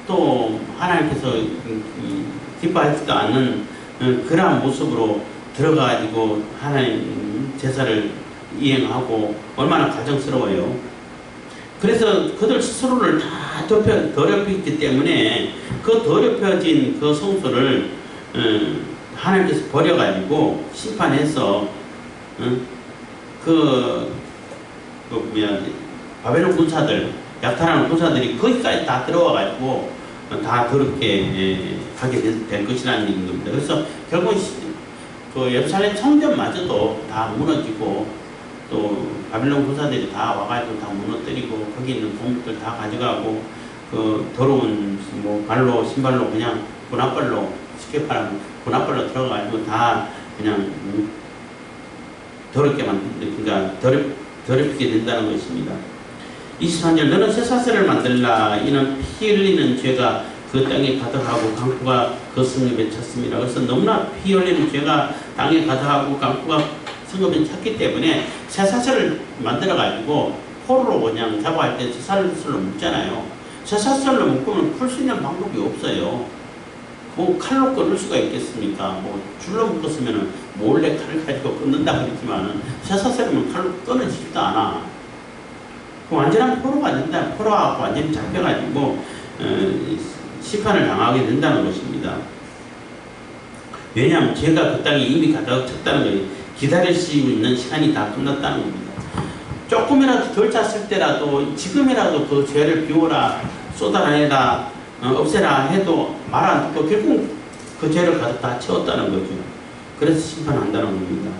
또 하나님께서 기뻐하지도 않는 그러한 모습으로 들어가가지고 하나님 제사를 이행하고 얼마나 가정스러워요. 그래서 그들 스스로를 다 더럽혔기 때문에 그 더럽혀진 그 성소를 하나님께서 버려가지고 심판해서 바벨론 군사들, 약탈하는 군사들이 거기까지 다 들어와가지고 다 더럽게 하게 될 것이라는 얘기인 겁니다. 그래서 결국 그 예루살렘 성전마저도 다 무너지고 또 바벨론 군사들이 다 와가지고 다 무너뜨리고 거기 있는 동물들 다 가져가고 그 더러운 발로 신발로 그냥 군합발로 쉽게 말하면 군합발로 들어가가지고 다 그냥 더럽게 그러니까 더럽게 된다는 것입니다. 23절 너는 쇠사슬을 만들라. 이는 피 흘리는 죄가 그 땅에 가득하고 강포가 그 성읍에 찼습니다. 그래서 너무나 피 흘리는 죄가 땅에 가득하고 강포가 성읍에 찼기 때문에 쇠사슬을 만들어가지고 포로로 그냥 잡아할 때 쇠사슬로 묶잖아요. 쇠사슬로 묶으면 풀 수 있는 방법이 없어요. 칼로 끊을 수가 있겠습니까? 줄로 묶었으면 몰래 칼을 가지고 끊는다 그랬지만은 쇠사슬이면 칼로 끊어지지도 않아. 완전한 포로가 된다. 포로하고 완전히 잡혀가지고 심판을 당하게 된다는 것입니다. 왜냐하면 죄가 그 땅에 이미 가득 찼다는 거예요. 기다릴 수 있는 시간이 다 끝났다는 겁니다. 조금이라도 덜 찼을 때라도 지금이라도 그 죄를 비워라, 쏟아내라, 없애라 해도 말 안 듣고 결국 그 죄를 가득 다 채웠다는 거죠. 그래서 심판한다는 겁니다.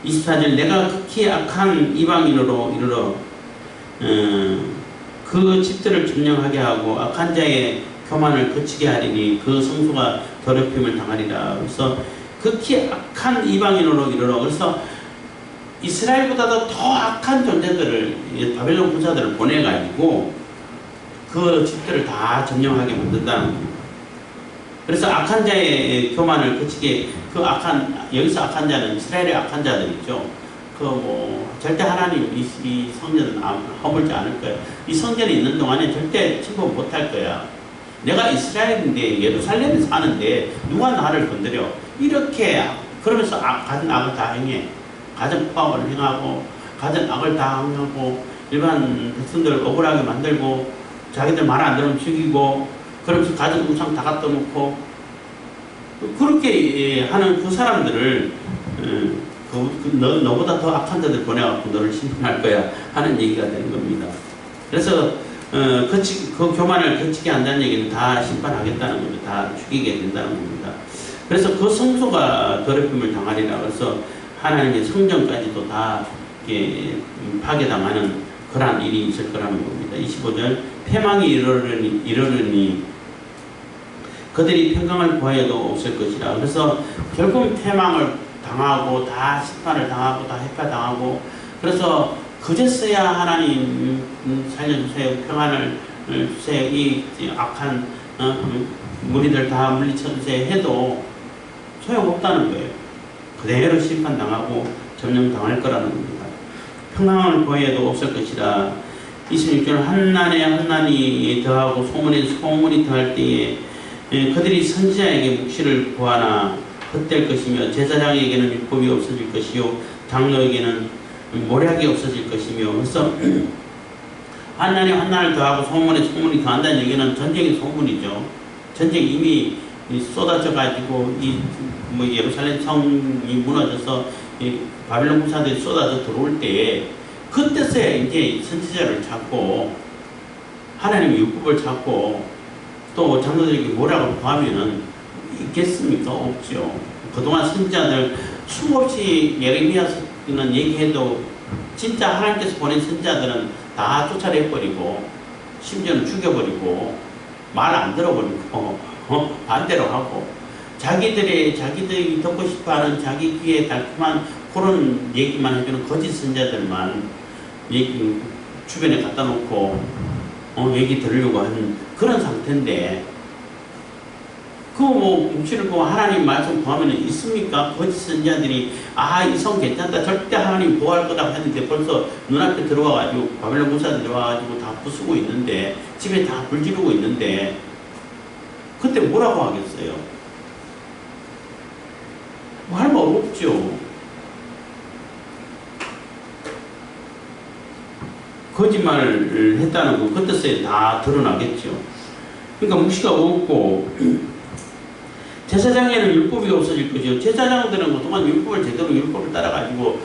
24절 내가 극히 악한 이방인으로 이르러 그 집들을 점령하게 하고 악한 자의 교만을 그치게 하리니 그 성소가 더럽힘을 당하리라. 그래서 극히 악한 이방인으로 이르러, 그래서 이스라엘보다도 더 악한 존재들을, 바벨론 군사들을 보내가지고 그 집들을 다 점령하게 만든다는 겁니다. 그래서 악한 자의 교만을 그치게, 그 악한, 여기서 악한 자는 이스라엘의 악한 자들이죠. 절대 하나님 이 성전은 허물지 않을 거야. 이 성전에 있는 동안에 절대 침범 못할 거야. 내가 이스라엘인데 예루살렘에 사는데 누가 나를 건드려? 이렇게 그러면서 가진 악을 다 행해. 가진 포악을 행하고 가진 악을 다 행하고 일반 백성들 억울하게 만들고 자기들 말 안 들으면 죽이고 그러면서 가진 우상 다 갖다 놓고 그렇게 하는 그 사람들을 너보다 더 악한 자들 보내갖고 너를 심판할 거야 하는 얘기가 되는 겁니다. 그래서 그 교만을 거치게 한다는 얘기는 다 심판하겠다는 겁니다. 다 죽이게 된다는 겁니다. 그래서 그 성소가 더럽힘을 당하리라. 그래서 하나님의 성전까지도 다 파괴당하는 그러한 일이 있을 거라는 겁니다. 25절 패망이 이르르니 그들이 평강을 구하여도 없을 것이라. 그래서 결국 패망을 당하고 다 심판을 당하고 다 해파당하고, 그래서 그제서야 하나님 살려주세요, 평안을 주세요, 이 악한 무리들 다 물리쳐주세요 해도 소용없다는 거예요. 그대로 심판당하고 점령당할 거라는 겁니다. 평안을 구해도 없을 것이라. 26절 한난에 한난이 더하고 소문에 소문이 더할 때에 그들이 선지자에게 묵시를 구하나 헛될 것이며 제사장에게는 율법이 없어질 것이요 장로에게는 모략이 없어질 것이며. 그래서 한난에 한난을 더하고 소문에 소문이 더한다는 얘기는 전쟁의 소문이죠. 전쟁이 이미 쏟아져 가지고 예루살렘 성이 무너져서 바벨론 군사들이 쏟아져 들어올 때 그때서야 이제 선지자를 찾고 하나님의 율법을 찾고 또 장로들에게 뭐라고 구하면은 있겠습니까? 없죠. 그동안 선지자들 수없이 예레미야서는 얘기해도 진짜 하나님께서 보낸 선지자들은 다 쫓아내버리고 심지어는 죽여버리고 말 안 들어버리고 반대로 하고 자기들이 듣고 싶어하는 자기 귀에 달콤한 그런 얘기만 해주는 거짓 선지자들만 주변에 갖다 놓고 얘기 들으려고 하는 그런 상태인데, 묵시를 보고 하나님 말씀 구하면 있습니까? 거짓 선지자들이 이 성 괜찮다, 절대 하나님 보호할 거다 했는데 벌써 눈앞에 들어와가지고 바벨론 군사들이 와가지고 다 부수고 있는데, 집에 다 불 지르고 있는데 그때 뭐라고 하겠어요? 뭐 할 말 없죠. 거짓말을 했다는 거 그때서야 다 드러나겠죠. 그러니까 묵시가 없고 제사장에는 율법이 없어질 거죠. 제사장들은 그동안 율법을 따라가지고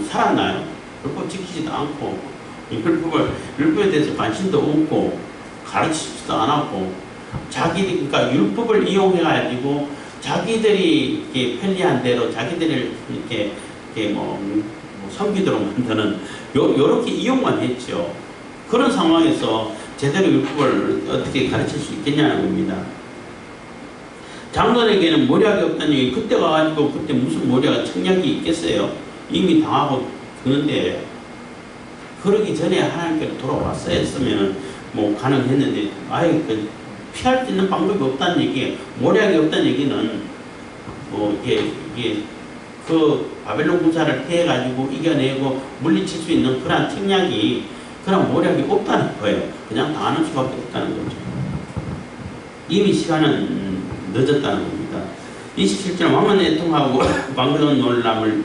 살았나요? 율법 지키지도 않고 율법에 대해서 관심도 없고 가르치지도 않았고 그러니까 율법을 이용해가지고 자기들이 이렇게 편리한 대로 자기들을 이렇게 섬기도록 만드는 요렇게 이용만 했죠. 그런 상황에서 제대로 율법을 어떻게 가르칠 수 있겠냐는 겁니다. 장로에게는 모략이 없다는 얘기, 그때 가가지고 그때 무슨 모략, 청약이 있겠어요? 이미 당하고 그런데 그러기 전에 하나님께로 돌아왔어야 했으면 가능했는데 피할 수 있는 방법이 없다는 얘기, 모략이 없다는 얘기는 이게 그 바벨론 군사를 피해가지고 이겨내고 물리칠 수 있는 그런 책략이, 그런 모략이 없다는 거예요. 그냥 당하는 수밖에 없다는 거죠. 이미 시간은 늦었다는 겁니다. 27절 왕은 애통하고 방백은 놀람을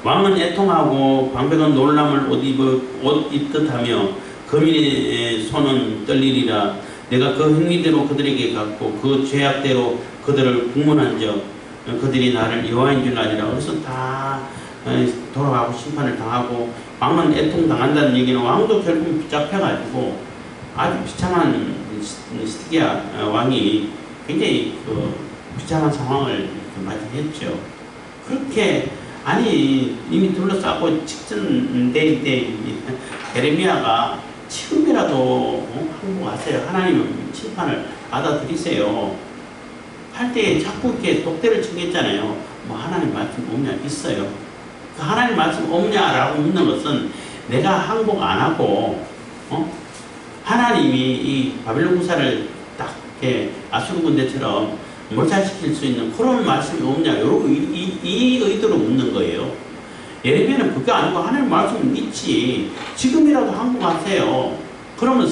왕은 애통하고 방백은 놀람을 옷 입듯 하며 거민의 손은 떨리리라. 내가 그 행위대로 그들에게 갚고 그 죄악대로 그들을 국문한 적 그들이 나를 여호와인 줄 아리라. 그래서 다 돌아가고 심판을 당하고 왕은 애통당한다는 얘기는 왕도 결국 붙잡혀가지고 아주 비참한 시드기야 왕이 굉장히 비참한 상황을 맞이했죠. 그렇게 아니 이미 둘러싸고 직전인데 예레미야가 지금이라도 항복하세요. 하나님은 심판을 받아들이세요. 할 때 자꾸 이렇게 독대를 청했잖아요. 뭐 하나님 말씀 없냐? 있어요. 그 하나님 말씀 없냐라고 묻는 것은 내가 항복 안 하고 하나님이 이 바벨론 군사를 딱 이렇게 아수르 군대처럼 몰살시킬 수 있는 그런 말씀이 없냐? 요런 이 의도로 묻는 거예요. 예레미야는 그게 아니고 하나님 말씀은 있지. 지금이라도 항복하세요. 그러면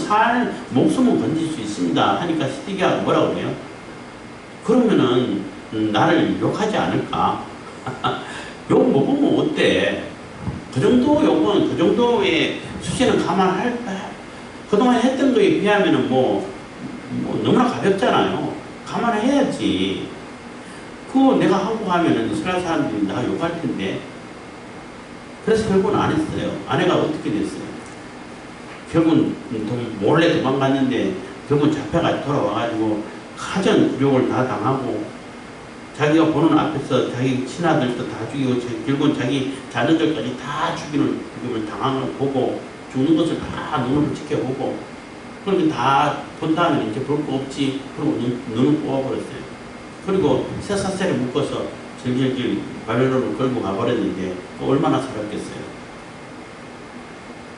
목숨은 건질 수 있습니다. 하니까 시드기야가 뭐라고 그래요? 그러면은 나를 욕하지 않을까? 욕 먹으면 어때? 그 정도 욕은, 그 정도의 수치는 감안할까? 그동안 했던 거에 비하면은 뭐 너무나 가볍잖아요. 감안해야지. 그거 내가 항복하면은 이스라엘 사람들이 나 욕할 텐데. 그래서 결국은 안 했어요. 아내가 어떻게 됐어요? 결국은 몰래 도망갔는데 결국은 잡혀가지고 돌아와가지고 가전 굴욕을 다 당하고 자기가 보는 앞에서 자기 친아들도 다 죽이고 결국은 자기 자녀들까지 다 죽이는 당하는 걸 보고 죽는 것을 다 눈으로 지켜보고 그렇게 다 본 다음에 이제 볼 거 없지 그러고 눈을 뽑아버렸어요. 그리고 쇠사슬에 묶어서 질질질 바벨론으로 끌고 가버렸는데 얼마나 살았겠어요.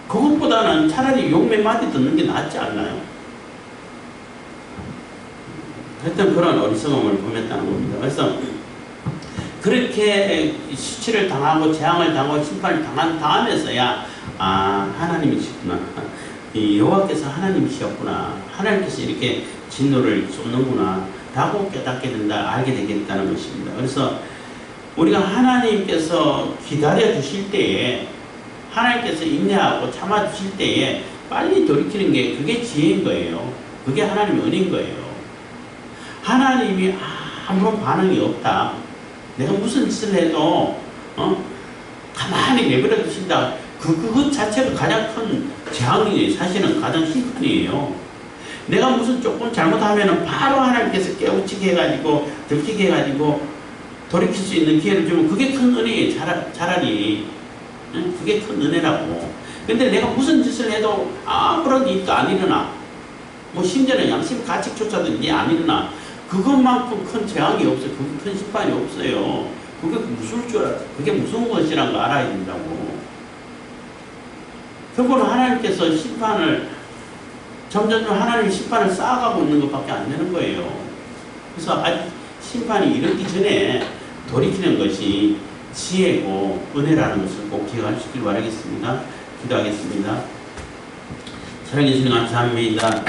그것보다는 차라리 욕 몇 마디 듣는 게 낫지 않나요? 하여튼 그런 어리석음을 범했다는 겁니다. 그래서 그렇게 수치를 당하고 재앙을 당하고 심판을 당하면서야 하나님이시구나. 이 여호와께서 하나님이시였구나. 하나님께서 이렇게 진노를 쏟는구나 라고 깨닫게 된다, 알게 되겠다는 것입니다. 그래서 우리가 하나님께서 기다려 주실 때에 하나님께서 인내하고 참아 주실 때에 빨리 돌이키는 게 그게 지혜인 거예요. 그게 하나님의 은혜인 거예요. 하나님이 아무런 반응이 없다. 내가 무슨 짓을 해도 가만히 내버려 두신다. 그것 자체가 가장 큰 재앙이 사실은 가장 심판이에요. 내가 무슨 조금 잘못하면 바로 하나님께서 깨우치게 해가지고 들키게 해가지고 돌이킬 수 있는 기회를 주면 그게 큰 은혜예요. 차라리 그게 큰 은혜라고. 근데 내가 무슨 짓을 해도 아무런 일도 안 일어나. 뭐 심지어는 양심 가책조차도 이제 안 일어나. 그것만큼 큰 재앙이 없어요. 그게 큰 심판이 없어요. 그게 무서울 줄 알아. 그게 무서운 것이라는 거 알아야 된다고. 결국은 하나님께서 심판을 점점 하나님의 심판을 쌓아가고 있는 것밖에 안 되는 거예요. 그래서 아직 심판이 이르기 전에 돌이키는 것이 지혜고 은혜라는 것을 꼭 기억하시길 바라겠습니다. 기도하겠습니다. 사랑해 주시는 감사합니다.